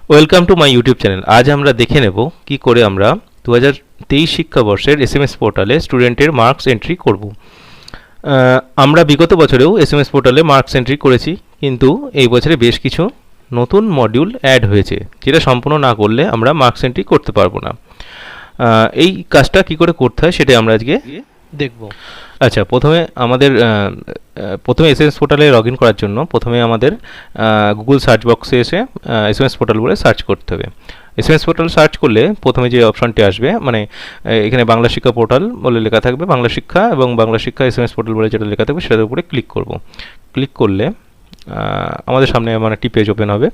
Welcome to my YouTube channel. আজ আমরা দেখে নেব কি করে আমরা 2023 শিক্ষাবর্ষের এসএমএস পোর্টালে স্টুডেন্টের মার্কস এন্ট্রি করব। আমরা বিগত বছরেও এসএমএস পোর্টালে মার্কস এন্ট্রি করেছি, কিন্তু এই বছরে বেশ কিছু নতুন মডিউল অ্যাড হয়েছে, যেটা সম্পূর্ণ না করলে আমরা মার্কস এন্ট্রি করতে পারবো না। এই কাজটা কি করে করতে হয় সেটা আমরা আজকে দেখব। আচ্ছা, প্রথমে এসএমএস পোর্টালে লগ ইন করার জন্য প্রথমে আমাদের গুগল সার্চ বক্সে এসে এসএমএস পোর্টাল বলে সার্চ করতে হবে। এসএমএস পোর্টাল সার্চ করলে প্রথমে যে অপশনটি আসবে, মানে এখানে বাংলা শিক্ষা পোর্টাল বলে লেখা থাকবে, বাংলা শিক্ষা এবং বাংলা শিক্ষা এসএমএস পোর্টাল বলে যেটা লেখা থাকবে সেটার উপরে ক্লিক করব। ক্লিক করলে আমাদের সামনে মানে একটি পেজ ওপেন হবে।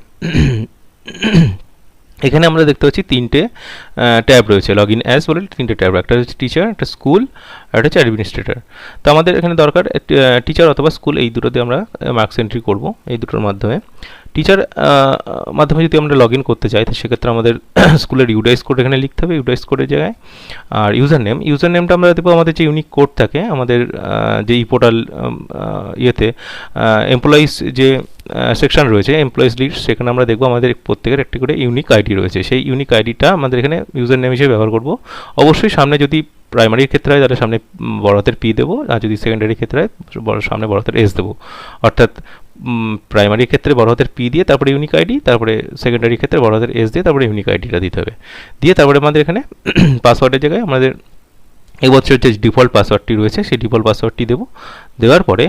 এখানে আমরা দেখতে পাচ্ছি তিনটে ট্যাব রয়েছে, লগ ইন অ্যাজ বলে তিনটে ট্যাব, একটা হচ্ছে টিচার, একটা স্কুল, আর একটা হচ্ছে অ্যাডমিনিস্ট্রেটর। তো আমাদের এখানে দরকার টিচার অথবা স্কুল, এই দুটোতে আমরা মার্কস এন্ট্রি করব। এই দুটোর মাধ্যমে টিচার মাধ্যমে যদি আমরা লগ ইন করতে চাই, তো সেক্ষেত্রে আমাদের স্কুলের ইউডাইস কোড এখানে লিখতে হবে, ইউডাইস কোডের জায়গায়। আর ইউজার নেমটা আমরা দেবো আমাদের যে ইউনিক কোড থাকে আমাদের যে ই পোর্টাল ইয়েতে এমপ্লয়িজ যে সেকশন রয়েছে, এমপ্লয়িজ লিস্ট, সেখানে আমরা দেখবো আমাদের প্রত্যেকের একটি করে ইউনিক আইডি রয়েছে। সেই ইউনিক আইডিটা আমাদের এখানে ইউজার নেম হিসেবে ব্যবহার করব। অবশ্যই সামনে যদি প্রাইমারির ক্ষেত্রে হয় তাহলে সামনে বড় হাতের পি দেবো, আর যদি সেকেন্ডারির ক্ষেত্রে হয় সামনে বড় হাতের এস দেবো। অর্থাৎ প্রাইমারির ক্ষেত্রে বড় হাতের পি দিয়ে তারপরে ইউনিক আইডি, তারপরে সেকেন্ডারির ক্ষেত্রে বড় হাতের এস দিয়ে তারপরে ইউনিক আইডিটা দিতে হবে। দিয়ে তারপরে আমাদের এখানে পাসওয়ার্ডের জায়গায় আমাদের এবছরের যে ডিফল্ট পাসওয়ার্ডটি রয়েছে সেই ডিফল্ট পাসওয়ার্ডটি দেবো। দেওয়ার পরে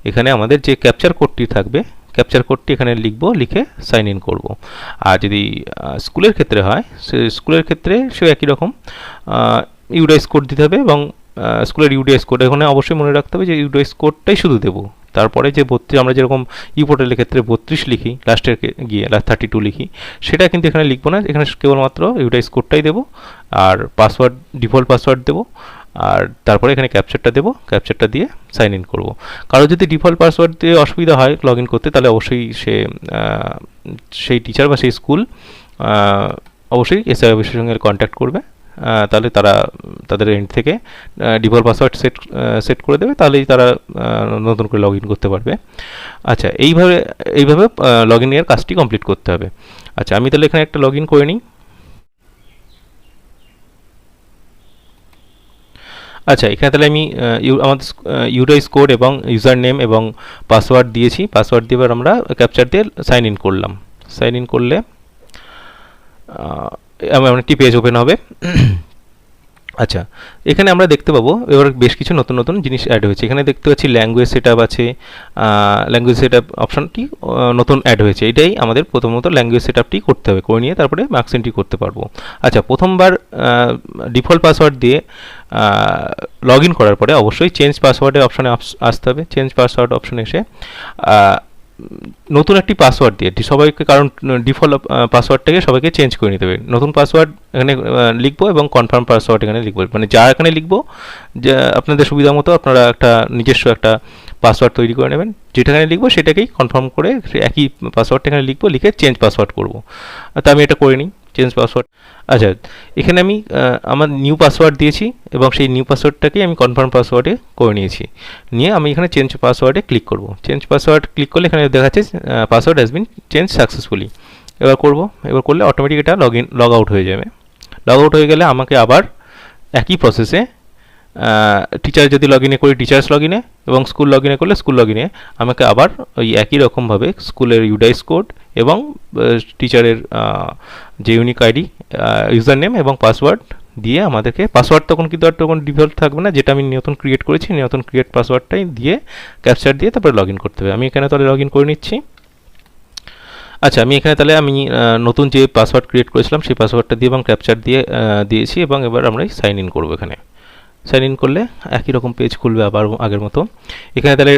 এখানে আমাদের যে ক্যাপচার কোডটি থাকবে, ক্যাপচার কোডটি এখানে লিখব, লিখে সাইন ইন করব। আর যদি স্কুলের ক্ষেত্রে হয়, স্কুলের ক্ষেত্রে সে একই রকম ইউডাইস কোড দিতে হবে, এবং স্কুলের ইউডিএস কোড এখানে অবশ্যই মনে রাখতে হবে যে ইউডিএস কোডটাই শুধু দেবো। তারপরে যে 32 আমরা যেরকম ই পোর্টালের ক্ষেত্রে 32 লিখি, লাস্টের গিয়ে 32 লিখি, সেটা কিন্তু এখানে লিখবো না। এখানে কেবলমাত্র ইউডিএস কোডটাই দেবো, আর পাসওয়ার্ড ডিফল্ট পাসওয়ার্ড দেবো, আর তারপরে এখানে ক্যাপচারটা দেবো। ক্যাপচারটা দিয়ে সাইন ইন করবো। কারো যদি ডিফল্ট পাসওয়ার্ড দিয়ে অসুবিধা হয় লগ ইন করতে, তাহলে অবশ্যই সেই টিচার বা সেই স্কুল অবশ্যই এসআই অফিসের সঙ্গে কন্ট্যাক্ট করবে। তাহলে তারা তাদের এন্ড থেকে ডিফল্ট পাসওয়ার্ড সেট করে দেবে, তাহলেই তারা নতুন করে লগ ইন করতে পারবে। আচ্ছা, এইভাবে লগ ইনের কাজটি কমপ্লিট করতে হবে। আচ্ছা, আমি তাহলে এখানে একটা লগ ইন করে নিই। আচ্ছা, এখানে তাহলে আমি আমাদের ইউডাইস কোড এবং ইউজার নেম এবং পাসওয়ার্ড দিয়েছি। পাসওয়ার্ড দিয়ে এবার আমরা ক্যাপচার দিয়ে সাইন ইন করলাম। সাইন ইন করলে আমার একটি পেজ ওপেন হবে। আচ্ছা, এখানে আমরা দেখতে পাবো এবার বেশ কিছু নতুন নতুন জিনিস অ্যাড হয়েছে। এখানে দেখতে পাচ্ছি ল্যাঙ্গুয়েজ সেটআপ আছে, ল্যাঙ্গুয়েজ সেটআপ অপশনটি নতুন অ্যাড হয়েছে। এটাই আমাদের প্রথমত ল্যাঙ্গুয়েজ সেটআপটি করতে হবে, করে নিয়ে তারপরে মার্কস এন্ট্রি করতে পারবো। আচ্ছা, প্রথমবার ডিফল্ট পাসওয়ার্ড দিয়ে লগ ইন করার পরে অবশ্যই চেঞ্জ পাসওয়ার্ডের অপশনে আসতে হবে। চেঞ্জ পাসওয়ার্ড অপশনে এসে নতুন একটি পাসওয়ার্ড দিয়ে সবাইকে, কারণ ডিফল্ট পাসওয়ার্ডটাকে সবাইকে চেঞ্জ করে নিতে হবে। নতুন পাসওয়ার্ড এখানে লিখবো এবং কনফার্ম পাসওয়ার্ড এখানে লিখবো, মানে যা এখানে লিখবো যে আপনাদের সুবিধা মতো আপনারা একটা নিজস্ব একটা পাসওয়ার্ড তৈরি করে নেবেন। যেটা এখানে লিখবো সেটাকেই কনফার্ম করে একই পাসওয়ার্ডটা এখানে লিখবো, লিখে চেঞ্জ পাসওয়ার্ড করবো। তো আমি এটা করে নিই, চেঞ্জ পাসওয়ার্ড। আচ্ছা, এখানে আমি আমার নিউ পাসওয়ার্ড দিয়েছি এবং সেই নিউ পাসওয়ার্ডটাকেই আমি কনফার্ম পাসওয়ার্ডে করে নিয়েছি। নিয়ে আমি এখানে চেঞ্জ পাসওয়ার্ডে ক্লিক করব। চেঞ্জ পাসওয়ার্ড ক্লিক করলে এখানে দেখাচ্ছে password has been change successfully. এবার করলে অটোমেটিক এটা লগ আউট হয়ে যাবে। লগ আউট হয়ে গেলে আমাকে আবার একই প্রসেসে টিচার যদি লগ ইনে করি টিচার্স লগ ইনে, এবং স্কুল লগ ইনে করলে স্কুল লগ ইনে আমাকে আবার ওই একই রকমভাবে স্কুলের ইউডাইস কোড এবং টিচারের যে ইউনিক আইডি, ইউজার নেম এবং পাসওয়ার্ড দিয়ে আমাদেরকে, পাসওয়ার্ড তখন ডিফল্ট থাকবে না, যেটা আমি নতুন ক্রিয়েট করেছি, নতুন ক্রিয়েট পাসওয়ার্ডটাই দিয়ে ক্যাপচার দিয়ে তারপরে লগ ইন করতে হবে। আমি এখানে তাহলে লগ ইন করে নিচ্ছি। আচ্ছা, আমি এখানে তাহলে নতুন যে পাসওয়ার্ড ক্রিয়েট করেছিলাম সেই পাসওয়ার্ডটা দিয়ে এবং ক্যাপচার দিয়ে দিয়েছি, এবং এবার আমরা সাইন ইন করবো। এখানে সাইন ইন করলে একই রকম পেজ খুলবে আবার আগের মতো। এখানে তাহলে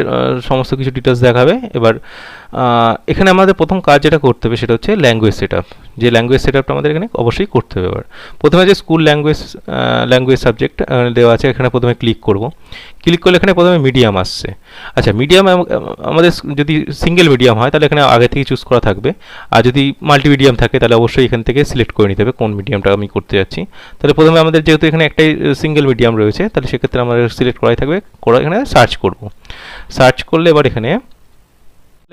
সমস্ত কিছু ডিটেলস দেখাবে। এবার এখানে আমাদের প্রথম কাজ যেটা করতে হবে সেটা হচ্ছে ল্যাঙ্গুয়েজ সেটআপ। যে ল্যাঙ্গুয়েজ সেটআপটা আমাদের এখানে অবশ্যই করতে হবে। এবার প্রথমে যে স্কুল ল্যাঙ্গুয়েজ সাবজেক্ট দেওয়া আছে, এখানে প্রথমে ক্লিক করব। ক্লিক করলে এখানে প্রথমে মিডিয়াম আসছে। আচ্ছা, মিডিয়াম আমাদের যদি সিঙ্গেল মিডিয়াম হয় তাহলে এখানে আগে থেকে চুজ করা থাকবে, আর যদি মাল্টি মিডিয়াম থাকে তাহলে অবশ্যই এখান থেকে সিলেক্ট করে নিতে হবে কোন মিডিয়ামটা আমি করতে যাচ্ছি। তাহলে প্রথমে আমাদের যেহেতু এখানে একটাই সিঙ্গেল মিডিয়াম রয়েছে, তাহলে সেক্ষেত্রে আমাদের সিলেক্ট করাই থাকবে। এখানে সার্চ করব। সার্চ করলে এবার এখানে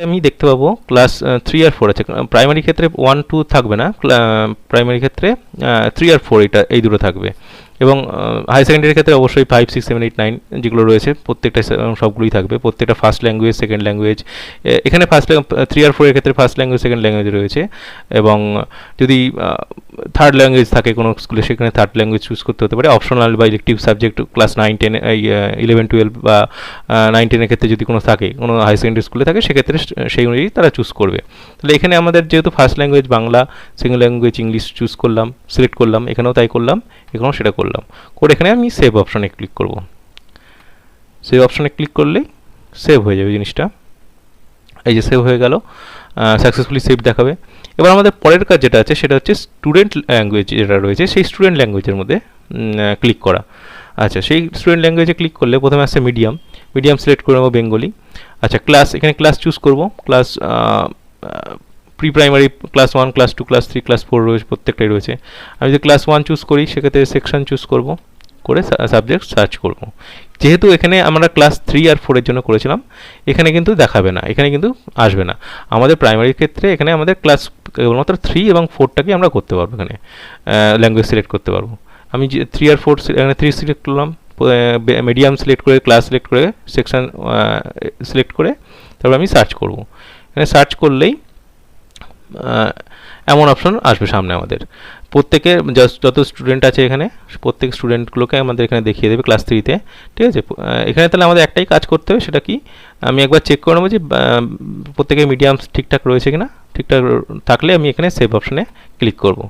আমি দেখতে পাবো ক্লাস 3 আর 4 আছে। প্রাইমারি ক্ষেত্রে 1 2 থাকবে না, প্রাইমারি ক্ষেত্রে 3 আর 4 এই দুটো থাকবে। এবং হাই সেকেন্ডারির ক্ষেত্রে অবশ্যই 5 6 7 8 9 যেগুলো রয়েছে প্রত্যেকটা সবগুলোই থাকবে, প্রত্যেকটা ফার্স্ট ল্যাঙ্গুয়েজ সেকেন্ড ল্যাঙ্গুয়েজ। এখানে 3 আর 4 এর ক্ষেত্রে ফার্স্ট ল্যাঙ্গুয়েজ সেকেন্ড ল্যাঙ্গুয়েজ রয়েছে। এবং যদি থার্ড ল্যাঙ্গুয়েজ থাকে কোনো স্কুলে, সেখানে থার্ড ল্যাঙ্গুয়েজ চুজ করতে হতে পারে। অপশনাল বা ইলেকটিভ সাবজেক্ট ক্লাস 9 10 11 12 বা 9 10 এর ক্ষেত্রে যদি কোনো থাকে, কোনো হাই সেকেন্ডারি স্কুলে থাকে, সেক্ষেত্রে সেই অনুযায়ী তারা চুজ করবে। তাহলে এখানে আমাদের যেহেতু first language Bangla, second language English choose করলাম, সিলেক্ট করলাম, এখানেও তাই করলাম, এখানেও সেটা করলাম। করে এখানে আমি সেভ অপশনে ক্লিক করব। সেভ অপশনে ক্লিক করলেই সেভ হয়ে যাবে জিনিসটা। এই যে সেভ হয়ে গেল, সাকসেসফুলি সেভ দেখাবে। এবার আমাদের পরের কাজ যেটা আছে সেটা হচ্ছে স্টুডেন্ট ল্যাঙ্গুয়েজ যেটা রয়েছে সেই স্টুডেন্ট ল্যাঙ্গুয়েজের মধ্যে ক্লিক করা। আচ্ছা, সেই স্টুডেন্ট ল্যাঙ্গুয়েজে ক্লিক করলে প্রথমে আসছে মিডিয়াম, মিডিয়াম সিলেক্ট করে নেবো বেঙ্গলি। আচ্ছা, ক্লাস, এখানে ক্লাস চুজ করব। Class pre primary class 1 class 2 class 3 class 4 রয়েছে, প্রত্যেকটাই রয়েছে। আমি যদি ক্লাস 1 চুজ করি, সেক্ষেত্রে সেকশন চুজ করব, করে সাবজেক্ট সার্চ করব। যেহেতু এখানে আমরা ক্লাস 3 আর 4 এর জন্য করেছিলাম, এখানে কিন্তু দেখাবে না, এখানে কিন্তু আসবে না। আমাদের প্রাইমারির ক্ষেত্রে এখানে আমাদের ক্লাস কেবলমাত্র 3 এবং 4টাকে আমরা করতে পারবো, এখানে ল্যাঙ্গুয়েজ সিলেক্ট করতে পারবো। আমি 3 আর 4 এখানে 3 সিলেক্ট করলাম, মিডিয়াম সিলেক্ট করে ক্লাস সিলেক্ট করে সেকশন সিলেক্ট করে তারপর আমি সার্চ করব। এখানে সার্চ করলেই এমন অপশন আসবে সামনে আমাদের। প্রত্যেকে যত স্টুডেন্ট আছে এখানে প্রত্যেক স্টুডেন্টগুলোকে আমাদের এখানে দেখিয়ে দেবে ক্লাস 3-তে। ঠিক আছে, এখানে তাহলে আমাদের একটাই কাজ করতে হবে, সেটা কি আমি একবার চেক করে নেবো যে প্রত্যেকের মিডিয়াম ঠিকঠাক রয়েছে কিনা। ঠিকঠাক থাকলে আমি এখানে সেভ অপশনে ক্লিক করব।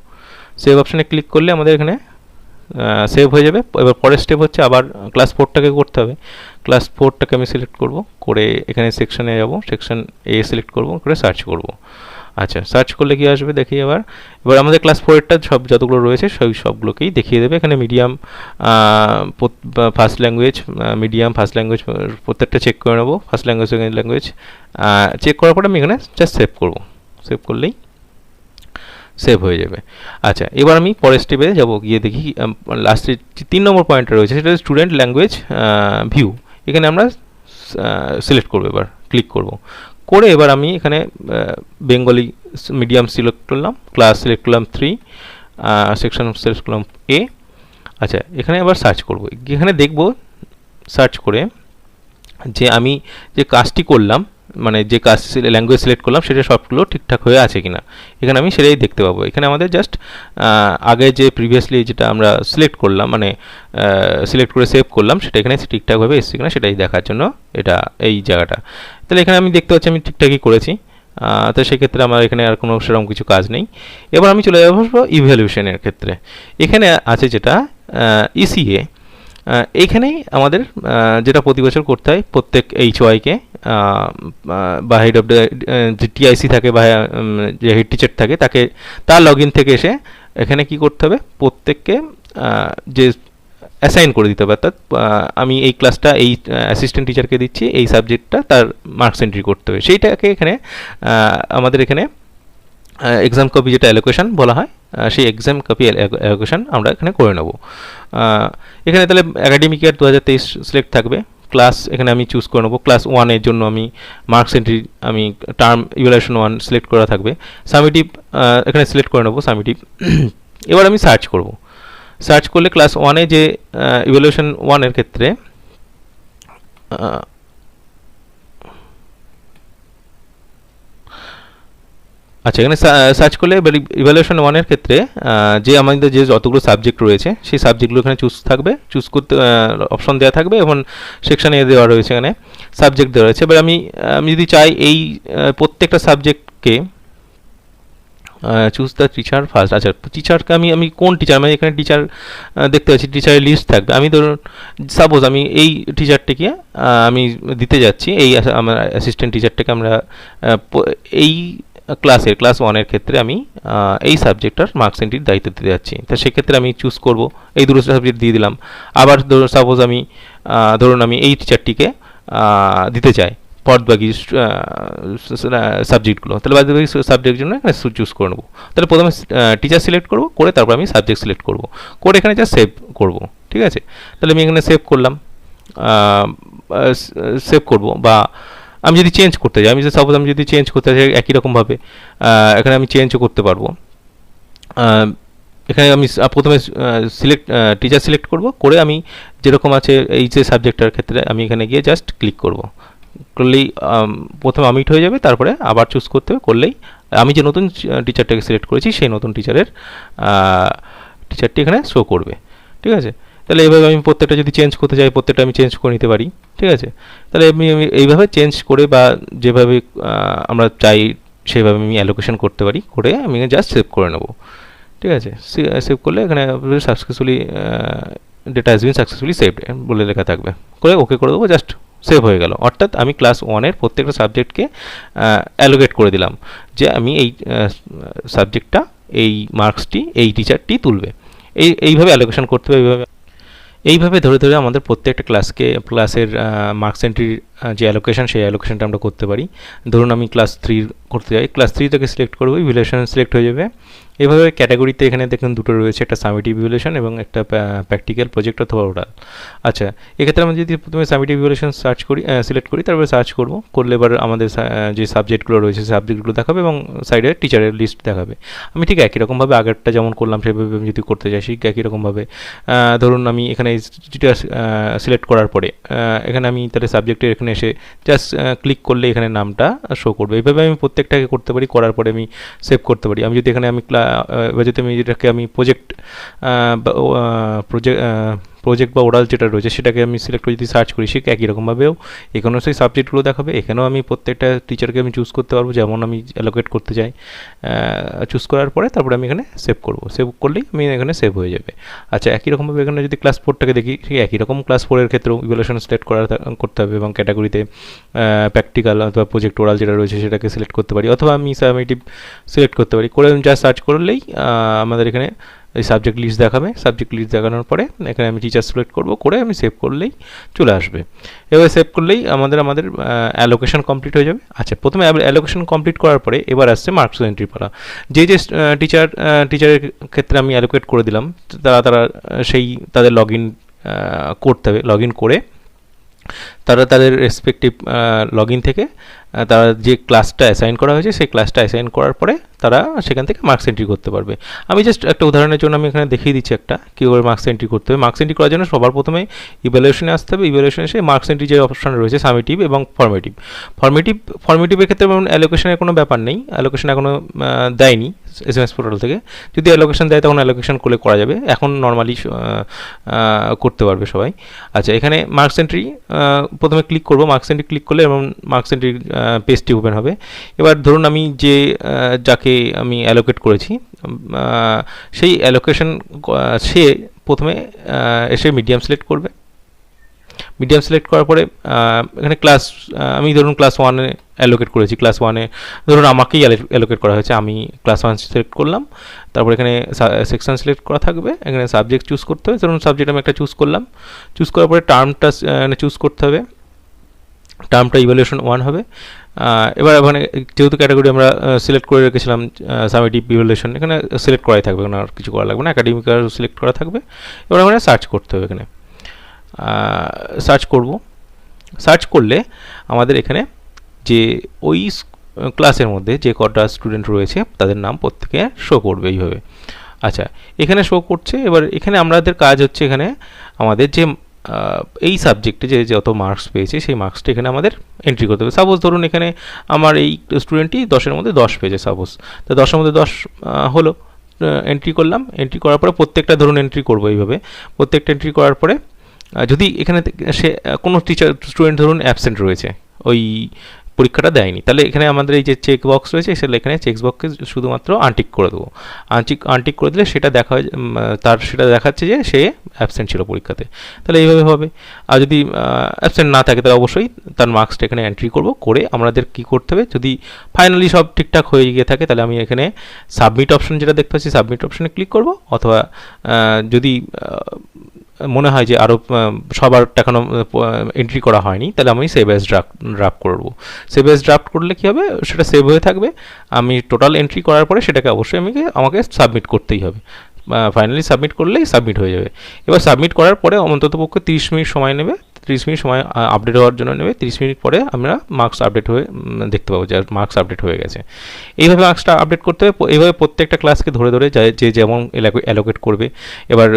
সেভ অপশনে ক্লিক করলে আমাদের এখানে সেভ হয়ে যাবে। এবার পরের স্টেপ হচ্ছে আবার ক্লাস 4টাকে করতে হবে। ক্লাস 4টাকে আমি সিলেক্ট করব, করে এখানে সেকশনে যাব, সেকশন এ সিলেক্ট করব, করে সার্চ করব। আচ্ছা, সার্চ করলে কি আসবে দেখি। এবার আমাদের ক্লাস 4-এরটা সব যতগুলো রয়েছে সবগুলোকেই দেখিয়ে দেবে। এখানে medium, first language, medium, first language প্রত্যেকটা চেক করে নেবো, first language second language. Check করার পরে আমি এখানে জাস্ট সেভ করব। সেভ করলেই সেভ হয়ে যাবে। আচ্ছা, এবার আমি পরের স্টেপে যাব, গিয়ে দেখি লাস্টে 3 নম্বর পয়েন্টটা রয়েছে, সেটা স্টুডেন্ট ল্যাঙ্গুয়েজ ভিউ। এখানে আমরা সিলেক্ট করবো, এবার ক্লিক করব। করে এবার আমি এখানে বেঙ্গলি মিডিয়াম সিলেক্ট করলাম, ক্লাস সিলেক্ট করলাম 3, সেকশন সিলেক্ট করলাম এ। আচ্ছা, এখানে আবার সার্চ করব। এখানে দেখব সার্চ করে যে আমি যে কাজটি করলাম, মানে যে কাজ ল্যাঙ্গুয়েজ সিলেক্ট করলাম, সেটা সবগুলো ঠিকঠাক হয়ে আছে কিনা এখানে আমি সেটাই দেখতে পাবো। এখানে আমাদের জাস্ট আগে যে প্রিভিয়াসলি যেটা আমরা সিলেক্ট করলাম, মানে সিলেক্ট করে সেভ করলাম, সেটা এখানে ঠিকঠাকভাবে এসছে কিনা সেটাই দেখার জন্য এটা এই জায়গাটা। তাহলে এখানে আমি দেখতে পাচ্ছি আমি ঠিকঠাকই করেছি। তো সেক্ষেত্রে আমার এখানে আর কোনো সেরকম কিছু কাজ নেই। এবার আমি চলে যাবো ইভ্যালুয়েশনের ক্ষেত্রে। এখানে আছে যেটা ইসিএ। এইখানেই আমাদের যেটা প্রতি বছর করতে হয়, প্রত্যেক HYকে বা হেড অফ দ্য যে টিআইসি থাকে বা যে হেড টিচার থাকে তাকে, তার লগ ইন থেকে এসে এখানে কি করতে হবে, প্রত্যেককে যে অ্যাসাইন করে দিতে হবে। অর্থাৎ আমি এই ক্লাসটা এই অ্যাসিস্ট্যান্ট টিচারকে দিচ্ছি, এই সাবজেক্টটা তার মার্কস এন্ট্রি করতে হবে। সেইটাকে এখানে আমাদের এখানে এক্সাম কপি যেটা অ্যালোকেশন বলা হয়, সেই এক্সাম কপি অ্যালোকেশন আমরা এখানে করে নেব। এখানে তাহলে একাডেমিক ইয়ার 2023 সিলেক্ট থাকবে। ক্লাস এখানে আমি চুজ করে নেব। ক্লাস 1-এর জন্য আমি মার্কস এন্ট্রি, আমি টার্ম ইভ্যালুয়েশন 1 সিলেক্ট করা থাকবে। সামেটিভ এখানে সিলেক্ট করে নেব, সামেটিভ। এবার আমি সার্চ করব। সার্চ করলে ক্লাস 1-এ যে ইভ্যালুয়েশন 1-এর ক্ষেত্রে আচ্ছা, এখানে সার্চ করলে ইভ্যালুয়েশন 1-এর ক্ষেত্রে যে আমাদের যে যতগুলো সাবজেক্ট রয়েছে সেই সাবজেক্টগুলো এখানে চুজ থাকবে, চুজ করতে অপশন দেওয়া থাকবে এবং সেকশানে দেওয়া রয়েছে, এখানে সাবজেক্ট দেওয়া রয়েছে। এবার আমি যদি চাই এই প্রত্যেকটা সাবজেক্টকে চুজ দ্য টিচার ফার্স্ট। আচ্ছা, টিচারকে আমি কোন টিচার, মানে এখানে টিচার দেখতে পাচ্ছি, টিচারের লিস্ট থাকবে। আমি ধরুন সাপোজ আমি এই টিচারটিকে আমি দিতে যাচ্ছি, এই আমার অ্যাসিস্ট্যান্ট টিচারটাকে আমরা এই ক্লাস 1-এর ক্ষেত্রে আমি এই সাবজেক্টটার মার্কস এন্ট্রির দায়িত্ব দিতে যাচ্ছি। তো সেক্ষেত্রে আমি চুজ করব, এই দুটো সাবজেক্ট দিয়ে দিলাম। আবার সাপোজ আমি ধরুন আমি এই টিচারটিকে দিতে চাই বাদবাকি সাবজেক্টগুলো, তাহলে বাদবাকি সাবজেক্টের জন্য এখানে চুজ করে নেবো। তাহলে প্রথমে টিচার সিলেক্ট করব, করে তারপর আমি সাবজেক্ট সিলেক্ট করব, করে এখানে যা সেভ করব। ঠিক আছে, তাহলে আমি এখানে সেভ করলাম, সেভ করব বা আমি যদি চেঞ্জ করতে যাই, আমি সাপোজ আমি যদি চেঞ্জ করতে চাই একই রকমভাবে এখানে আমি চেঞ্জও করতে পারবো। এখানে আমি প্রথমে টিচার সিলেক্ট করব, করে আমি যেরকম আছে এই যে সাবজেক্টটার ক্ষেত্রে আমি এখানে গিয়ে জাস্ট ক্লিক করব, করলেই প্রথমে অমিট হয়ে যাবে, তারপরে আবার চুজ করতে হবে, করলেই আমি যে নতুন টিচারটাকে সিলেক্ট করেছি সেই নতুন টিচারটি এখানে শো করবে। ঠিক আছে, তাহলে এইভাবে আমি প্রত্যেকটা যদি চেঞ্জ করতে চাই প্রত্যেকটা আমি চেঞ্জ করে নিতে পারি। ঠিক আছে, তাহলে আমি এইভাবে চেঞ্জ করে বা যেভাবে আমরা চাই সেভাবে আমি অ্যালোকেশন করতে পারি, করে আমি জাস্ট সেভ করে নেব। ঠিক আছে, সেভ করলে এখানে successfully data has been successfully saved বলে লেখা থাকবে, করে ওকে করে দেবো, জাস্ট সেভ হয়ে গেল। অর্থাৎ আমি ক্লাস 1-এর প্রত্যেকটা সাবজেক্টকে অ্যালোকেট করে দিলাম যে আমি এই সাবজেক্টটা, এই মার্কসটি এই টিচারটি তুলবে। এইভাবে অ্যালোকেশন করতে হবে। এইভাবে ধরে ধরে আমাদের প্রত্যেকটা ক্লাসের মার্কস এন্ট্রির যে অ্যালোকেশন, সেই অ্যালোকেশনটা আমরা করতে পারি। ধরুন আমি ক্লাস 3 করতে যাই, ক্লাস 3 থেকে সিলেক্ট করবো, ইভ্যালুয়েশন সিলেক্ট হয়ে যাবে। এভাবে ক্যাটাগরিতে এখানে দেখুন দুটো রয়েছে, একটা সামেটিভ ইভ্যালুয়েশন এবং একটা প্র্যাকটিক্যাল প্রজেক্ট অথবা ওরাল। আচ্ছা, এক্ষেত্রে আমরা যদি প্রথমে সামেটিভ ইভ্যালুয়েশন সিলেক্ট করি, তারপরে সার্চ করব, করলে এবার আমাদের যে সাবজেক্টগুলো রয়েছে সেই সাবজেক্টগুলো দেখাবে এবং সাইডে টিচারের লিস্ট দেখাবে। আমি ঠিক একই রকমভাবে আগেরটা যেমন করলাম সেভাবে আমি যদি করতে চাই, ঠিক একই রকমভাবে ধরুন আমি এখানে টিচার সিলেক্ট করার পরে এখানে আমি তাহলে সাবজেক্টের এখানে এসে জাস্ট ক্লিক করলে এখানে নামটা শো করবে। এইভাবে আমি প্রত্যেকটাকে করতে পারি, করার পরে আমি সেভ করতে পারি। আমি যদি এখানে এবার যদি আমি যেটাকে আমি প্রজেক্ট বা ওরাল যেটা রয়েছে সেটাকে আমি সিলেক্ট করে যদি সার্চ করি, সে একই রকমভাবেও এখানেও সেই সাবজেক্টগুলো দেখাবে। এখানেও আমি প্রত্যেকটা টিচারকে আমি চুজ করতে পারবো যেমন আমি অ্যালোকেট করতে চাই। চুজ করার পরে তারপরে আমি এখানে সেভ করব, সেভ করলেই আমি এখানে সেভ হয়ে যাবে। আচ্ছা, একই রকমভাবে এখানে যদি ক্লাস 4টাকে দেখি, ঠিক একই রকম ক্লাস 4-এর ক্ষেত্রেও ইভ্যালুয়েশন সিলেক্ট করতে হবে এবং ক্যাটাগরিতে প্র্যাকটিক্যাল অথবা প্রজেক্ট ওরাল যেটা রয়েছে সেটাকে সিলেক্ট করতে পারি, অথবা আমি সামেটিভ সিলেক্ট করতে পারি। করে যা সার্চ করলেই আমাদের এখানে এই সাবজেক্ট লিস্ট দেখাবে। সাবজেক্ট লিস্ট দেখানোর পরে এখানে আমি টিচার সিলেক্ট করব, করে আমি সেভ করলেই চলে আসবে। এবার সেভ করলেই আমাদের অ্যালোকেশন কমপ্লিট হয়ে যাবে। আচ্ছা, প্রথমে অ্যালোকেশন কমপ্লিট করার পরে এবার আসছে মার্কস এন্ট্রি পালা। যে টিচারের ক্ষেত্রে আমি অ্যালোকেট করে দিলাম, তারা তাদের লগ ইন করতে হবে। লগ ইন করে তারা তাদের রেসপেক্টিভ লগ ইন থেকে তারা যে ক্লাসটা অ্যাসাইন করা হয়েছে সেই ক্লাসটা অ্যাসাইন করার পরে তারা সেখান থেকে মার্কস এন্ট্রি করতে পারবে। আমি জাস্ট একটা উদাহরণের জন্য আমি এখানে দেখিয়ে দিচ্ছি একটা কীভাবে মার্কস এন্ট্রি করতে হবে। মার্কস এন্ট্রি করার জন্য সবার প্রথমে ইভ্যালুয়েশনে আসতে হবে। ইভ্যালুয়েশনে এসে মার্কস এন্ট্রি যে অপশন রয়েছে সামেটিভ এবং ফর্মেটিভের ক্ষেত্রে অ্যালোকেশনের কোনো ব্যাপার নেই, অ্যালোকেশন এখনও দেয়নি SMS পোর্টাল থেকে। যদি অ্যালোকেশন দেয় তখন অ্যালোকেশন করলে করা যাবে, এখন নর্মালি করতে পারবে সবাই। আচ্ছা, এখানে মার্কস এন্ট্রি প্রথমে ক্লিক করব, মার্কস এন্ট্রি ক্লিক করলে এবং মার্কস এন্ট্রি পেজটি ওপেন হবে। এবার ধরুন আমি যাকে আমি অ্যালোকেট করেছি সেই অ্যালোকেশন সে প্রথমে এসে মিডিয়াম সিলেক্ট করবে। মিডিয়াম সিলেক্ট করার পরে এখানে আমি ধরুন ক্লাস 1-এ অ্যালোকেট করেছি, ক্লাস 1-এ ধরুন আমাকেই অ্যালোকেট করা হয়েছে, আমি ক্লাস 1 সিলেক্ট করলাম। তারপর এখানে সেকশন সিলেক্ট করা থাকবে, এখানে সাবজেক্ট চুজ করতে হবে। ধরুন সাবজেক্ট আমি একটা চুজ করলাম, চুজ করার পরে টার্মটা চুজ করতে হবে, টার্মটা ইভ্যালুয়েশন 1 হবে। এবার ওখানে যেহেতু ক্যাটাগরি আমরা সিলেক্ট করে রেখেছিলাম সামেটিভ ইভ্যালুয়েশন, এখানে সিলেক্ট করাই থাকবে, এখানে আর কিছু করা লাগবে না, একাডেমিক সিলেক্ট করা থাকবে। এবার আমরা সার্চ করতে হবে, এখানে সার্চ করব। সার্চ করলে আমাদের এখানে যে ওই ক্লাসের মধ্যে যে কটা স্টুডেন্ট রয়েছে তাদের নাম প্রত্যেকে শো করবে এইভাবে। আচ্ছা, এখানে শো করছে। এবার এখানে আমাদের কাজ হচ্ছে এখানে আমাদের যে এই সাবজেক্টে যে যত মার্কস পেয়েছে সেই মার্কসটা এখানে আমাদের এন্ট্রি করতে হবে। সাপোজ ধরুন এখানে আমার এই স্টুডেন্টটি 10-এর মধ্যে 10 পেয়েছে, সাপোজ তো 10-এর মধ্যে 10 হলো, এন্ট্রি করলাম। এন্ট্রি করার পরে প্রত্যেকটা ধরুন এন্ট্রি করবো এইভাবে। প্রত্যেকটা এন্ট্রি করার পরে যদি এখানে সে কোনো স্টুডেন্ট ধরুন অ্যাবসেন্ট রয়েছে, ওই পরীক্ষাটা দেয়নি, তাহলে এখানে আমাদের এই যে চেক বক্স রয়েছে সেটা এখানে চেক বক্সকে শুধুমাত্র আনটিক করে দেবো। আনটিক করে দিলে সেটা সেটা দেখাচ্ছে যে সে অ্যাবসেন্ট ছিল পরীক্ষাতে, তাহলে এইভাবে হবে। আর যদি অ্যাবসেন্ট না থাকে তাহলে অবশ্যই তার মার্কসটা এখানে এন্ট্রি করব। করে আমাদের কী করতে হবে, যদি ফাইনালি সব ঠিকঠাক হয়ে গিয়ে থাকে তাহলে আমি এখানে সাবমিট অপশন যেটা দেখতে পাচ্ছি সাবমিট অপশনে ক্লিক করব, অথবা যদি মনে হয় যে আরও সবার টাকানো এন্ট্রি করা হয়নি তাহলে আমি সেভ অ্যাজ ড্রাফট করব। সেভ অ্যাজ ড্রাফট করলে কী হবে, সেটা সেভ হয়ে থাকবে। আমি টোটাল এন্ট্রি করার পরে সেটাকে অবশ্যই আমাকে সাবমিট করতেই হবে। ফাইনালি সাবমিট করলেই সাবমিট হয়ে যাবে। এবার সাবমিট করার পরে অন্ততপক্ষে 30 মিনিট সময় নেবে। 30 মিনিট সময় আপডেট হওয়ার জন্য নেবে। 30 মিনিট পরে আমরা মার্কস আপডেট হয়ে দেখতে পাবো যে মার্কস আপডেট হয়ে গেছে। এইভাবে মার্কসটা আপডেট করতে হবে। এইভাবে প্রত্যেকটা ক্লাসকে ধরে ধরে যে যেমন অ্যালোকেট করবে। এবার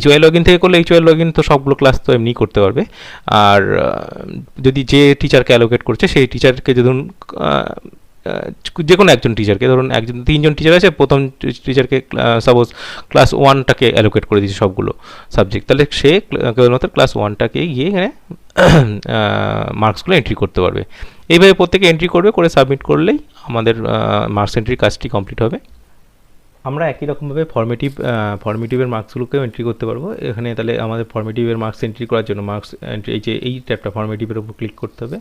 HY লগইন থেকে করলে HY লগইন তো সবগুলো ক্লাস তো এমনি করতে পারবে। আর যদি যে টিচারকে অ্যালোকেট করছে সেই টিচারকে ধরুন যে কোনো একজন টিচারকে, ধরুন একজন 3জন টিচার আছে, প্রথম টিচারকে সাপোজ ক্লাস 1টাকে অ্যালোকেট করে দিয়েছে সবগুলো সাবজেক্ট, তাহলে সে কেবলমাত্র ক্লাস 1টাকে গিয়ে এখানে মার্কসগুলো এন্ট্রি করতে পারবে। এইভাবে প্রত্যেকে এন্ট্রি করবে, করে সাবমিট করলেই আমাদের মার্কস এন্ট্রির কাজটি কমপ্লিট হবে। আমরা একই রকমভাবে ফর্মেটিভের মার্কসগুলোকেও এন্ট্রি করতে পারবো। এখানে তাহলে আমাদের ফর্মেটিভের মার্কস এন্ট্রি করার জন্য মার্কস এন্ট্রি এই ট্যাবটা ফর্মেটিভের উপর ক্লিক করতে হবে।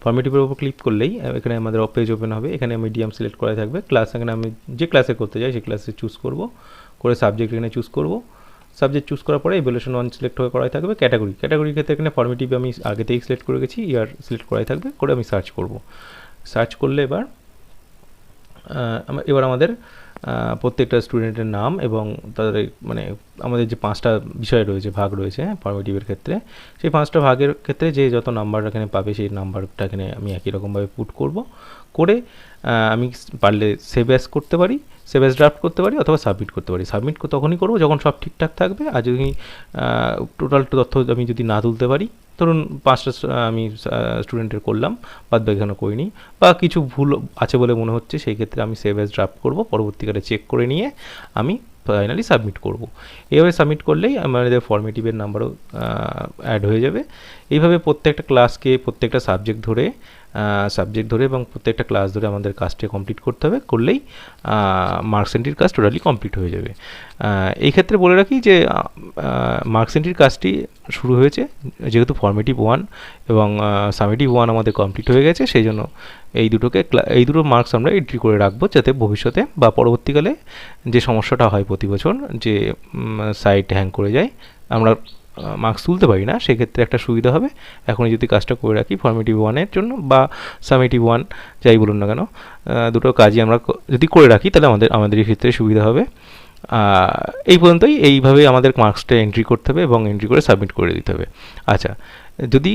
ফর্মেটিভের উপর ক্লিক করলেই এখানে আমাদের পেজ ওপেন হবে। এখানে মিডিয়াম সিলেক্ট করা থাকবে। ক্লাস এখানে আমি যে ক্লাসে করতে চাই সেই ক্লাসে চুজ করব, করে সাবজেক্ট এখানে চুজ করব। সাবজেক্ট চুজ করার পরে ইভ্যালুয়েশন 1 সিলেক্ট হয়ে করাই থাকবে। ক্যাটাগরির ক্ষেত্রে এখানে ফর্মেটিভ আমি আগেতেই সিলেক্ট করে গেছি, ইয়ার সিলেক্ট করাই থাকবে। করে আমি সার্চ করব। সার্চ করলে এবার আমাদের প্রত্যেকটা স্টুডেন্টের নাম এবং তাদের মানে আমাদের যে 5টা বিষয় রয়েছে, ভাগ রয়েছে ফর্মেটিভের ক্ষেত্রে, সেই 5টা ভাগের ক্ষেত্রে যে যত নাম্বার এখানে পাবে সেই নাম্বারটা এখানে আমি একই রকমভাবে পুট করব। করে আমি পারলে সেভ অ্যাজ করতে পারি, সেভ অ্যাজ ড্রাফট করতে পারি, অথবা সাবমিট করতে পারি। সাবমিট তখনই করবো যখন সব ঠিকঠাক থাকবে। আর যদি টোটাল তথ্য আমি যদি না তুলতে পারি, ধরুন 5টা আমি স্টুডেন্টের করলাম, বাদ বাকি এখানে করিনি, বা কিছু ভুল আছে বলে মনে হচ্ছে, সেই ক্ষেত্রে আমি সেভ অ্যাজ ড্রাফট করব, পরবর্তীকালে চেক করে নিয়ে আমি ফাইনালি সাবমিট করব। এইভাবে সাবমিট করলেই আমাদের ফর্মেটিভের নাম্বারও অ্যাড হয়ে যাবে। এইভাবে প্রত্যেকটা ক্লাসকে প্রত্যেকটা সাবজেক্ট ধরে এবং প্রত্যেকটা ক্লাস ধরে আমাদের কাজটি কমপ্লিট করতে হবে। করলেই মার্কস এন্ট্রির কাজ টোটালি কমপ্লিট হয়ে যাবে। এই ক্ষেত্রে বলে রাখি যে মার্কস এন্ট্রির কাজটি শুরু হয়েছে যেহেতু ফর্মেটিভ 1 এবং সামেটিভ 1 আমাদের কমপ্লিট হয়ে গেছে, সেই জন্য এই দুটো মার্কস আমরা এন্ট্রি করে রাখবো, যাতে ভবিষ্যতে বা পরবর্তীকালে যে সমস্যাটা হয় প্রতি বছর যে সাইট হ্যাং করে যায়, আমরা মার্কস তুলতে পারি না, সেক্ষেত্রে একটা সুবিধা হবে। এখনই যদি কাজটা করে রাখি ফর্মেটিভ 1-এর জন্য বা সামেটিভ 1 যাই বলুন না কেন, দুটো কাজই আমরা যদি করে রাখি তাহলে আমাদের ক্ষেত্রে সুবিধা হবে। এই পর্যন্তই। এইভাবে আমাদের মার্কসটা এন্ট্রি করতে হবে এবং এন্ট্রি করে সাবমিট করে দিতে হবে। আচ্ছা, যদি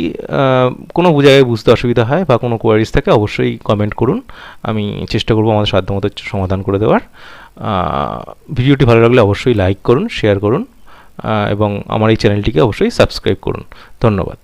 কোনো জায়গায় বুঝতে অসুবিধা হয় বা কোনো কোয়ারিজ থাকে অবশ্যই কমেন্ট করুন, আমি চেষ্টা করবো আমাদের সাধ্যমতো সমাধান করে দেওয়ার। ভিডিওটি ভালো লাগলে অবশ্যই লাইক করুন, শেয়ার করুন এবং আমার এই চ্যানেলটিকে অবশ্যই সাবস্ক্রাইব করুন। ধন্যবাদ।